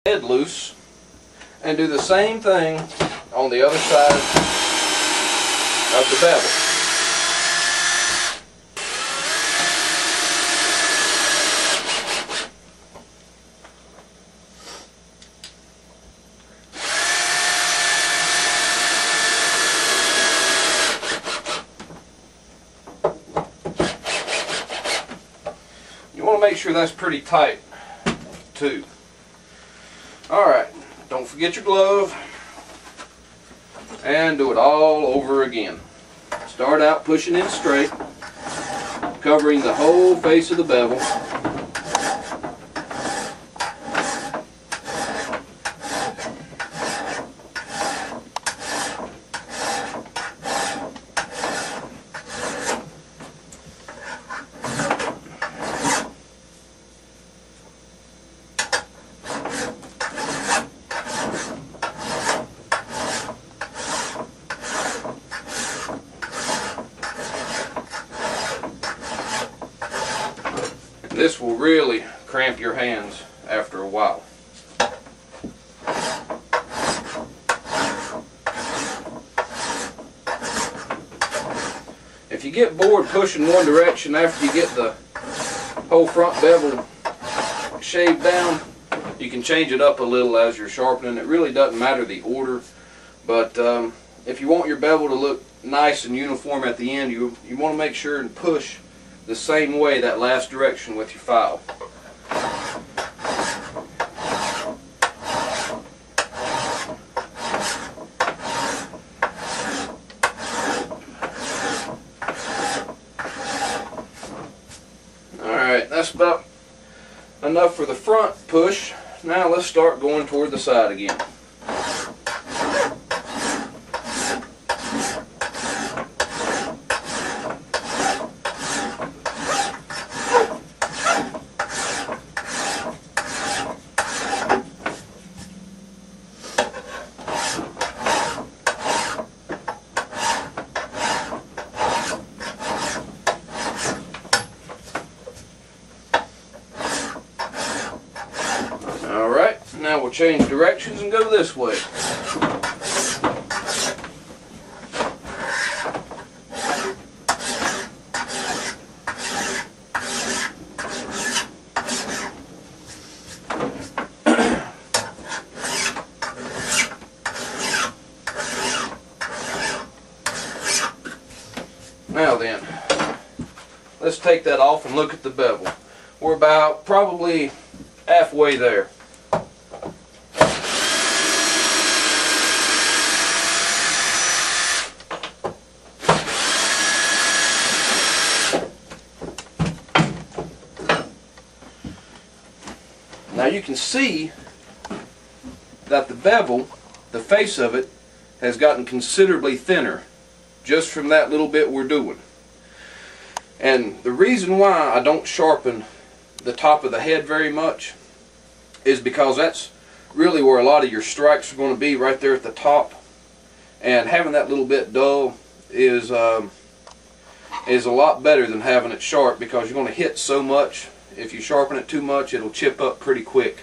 head loose and do the same thing on the other side of the bevel. You want to make sure that's pretty tight too. Alright, don't forget your glove, and do it all over again. Start out pushing in straight, covering the whole face of the bevel. This will really cramp your hands after a while. If you get bored pushing one direction after you get the whole front bevel shaved down, you can change it up a little as you're sharpening. It really doesn't matter the order, but if you want your bevel to look nice and uniform at the end, you want to make sure and push the same way that last direction with your file. Alright, that's about enough for the front push. Now let's start going toward the side again. Now we'll change directions and go this way. Now then, let's take that off and look at the bevel. We're about probably halfway there. Now you can see that the bevel, the face of it, has gotten considerably thinner just from that little bit we're doing. And the reason why I don't sharpen the top of the head very much is because that's really where a lot of your strikes are going to be, right there at the top. And having that little bit dull is a lot better than having it sharp, because you're going to hit so much. If you sharpen it too much, it'll chip up pretty quick.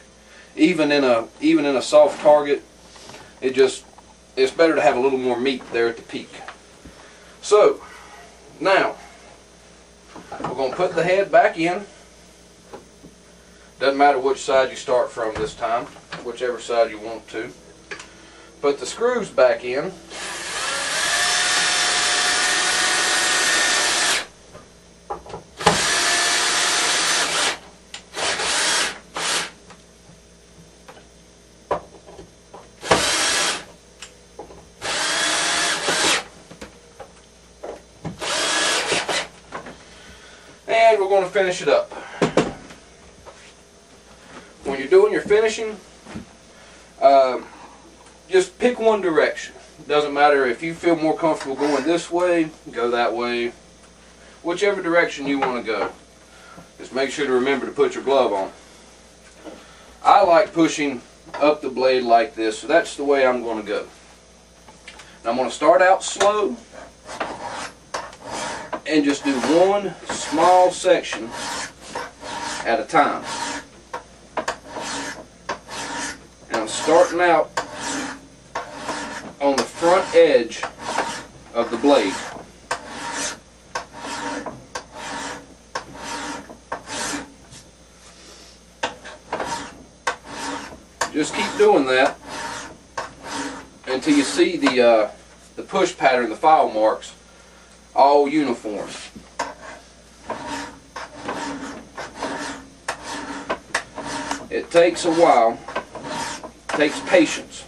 Even in a soft target, it's better to have a little more meat there at the peak. So now we're going to put the head back in. Doesn't matter which side you start from this time, whichever side you want to. Put the screws back in. And we're going to finish it up. When you're doing your finishing, just pick one direction. Doesn't matter if you feel more comfortable going this way, go that way. Whichever direction you want to go. Just make sure to remember to put your glove on. I like pushing up the blade like this, so that's the way I'm going to go. Now I'm going to start out slow and just do one small section at a time. starting out on the front edge of the blade. Just keep doing that until you see the push pattern, the file marks, all uniform. It takes a while, it takes patience.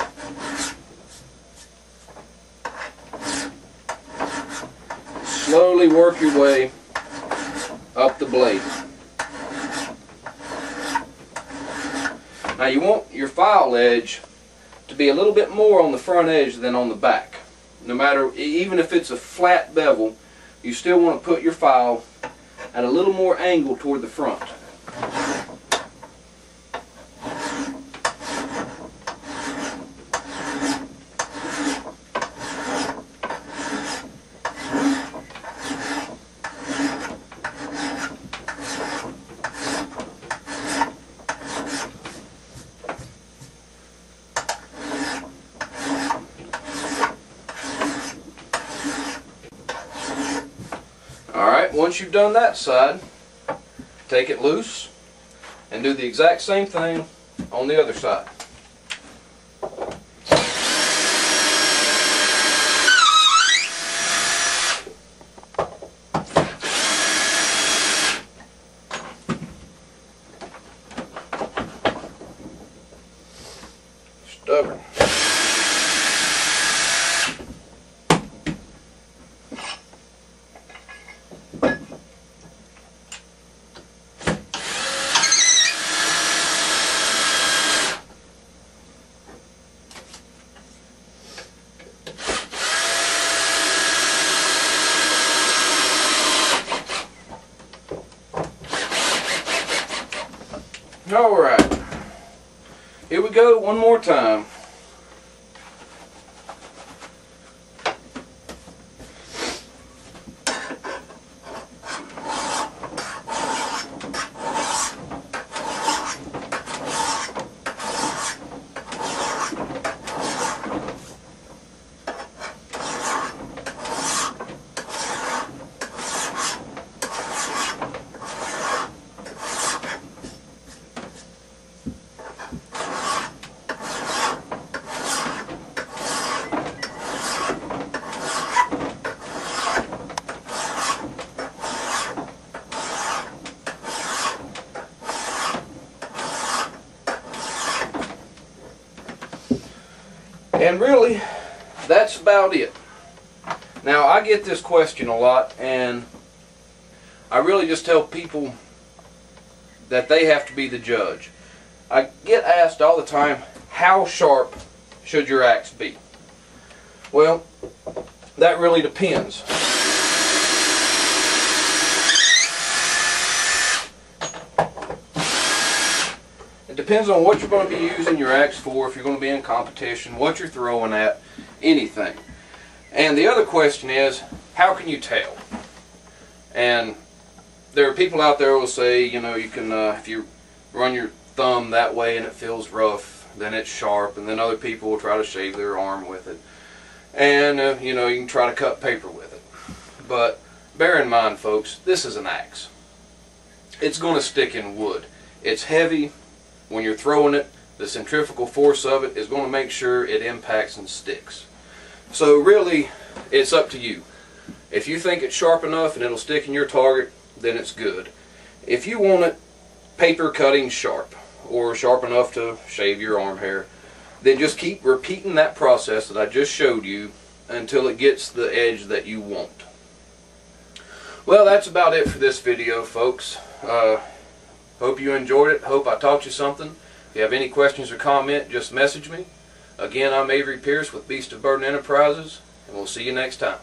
Slowly work your way up the blade. Now you want your file edge to be a little bit more on the front edge than on the back. No matter, even if it's a flat bevel, you still want to put your file at a little more angle toward the front. Alright, once you've done that side, take it loose and do the exact same thing on the other side. Stubborn. Alright, here we go one more time. And really, that's about it. Now, I get this question a lot, and I really just tell people that they have to be the judge. I get asked all the time, how sharp should your axe be? Well, that really depends. It depends on what you're going to be using your axe for, if you're going to be in competition, what you're throwing at, anything. And the other question is, how can you tell? And there are people out there who will say, you know, you can, if you run your thumb that way and it feels rough, then it's sharp. And then other people will try to shave their arm with it. And, you know, you can try to cut paper with it. But bear in mind, folks, this is an axe. It's going to stick in wood. It's heavy. When you're throwing it, the centrifugal force of it is going to make sure it impacts and sticks. So really, it's up to you. If you think it's sharp enough and it'll stick in your target, then it's good. If you want it paper cutting sharp, or sharp enough to shave your arm hair, then just keep repeating that process that I just showed you until it gets the edge that you want. Well, that's about it for this video, folks. Hope you enjoyed it. Hope I taught you something. If you have any questions or comment, just message me. Again, I'm Avery Pierce with Beast of Burden Enterprises, and we'll see you next time.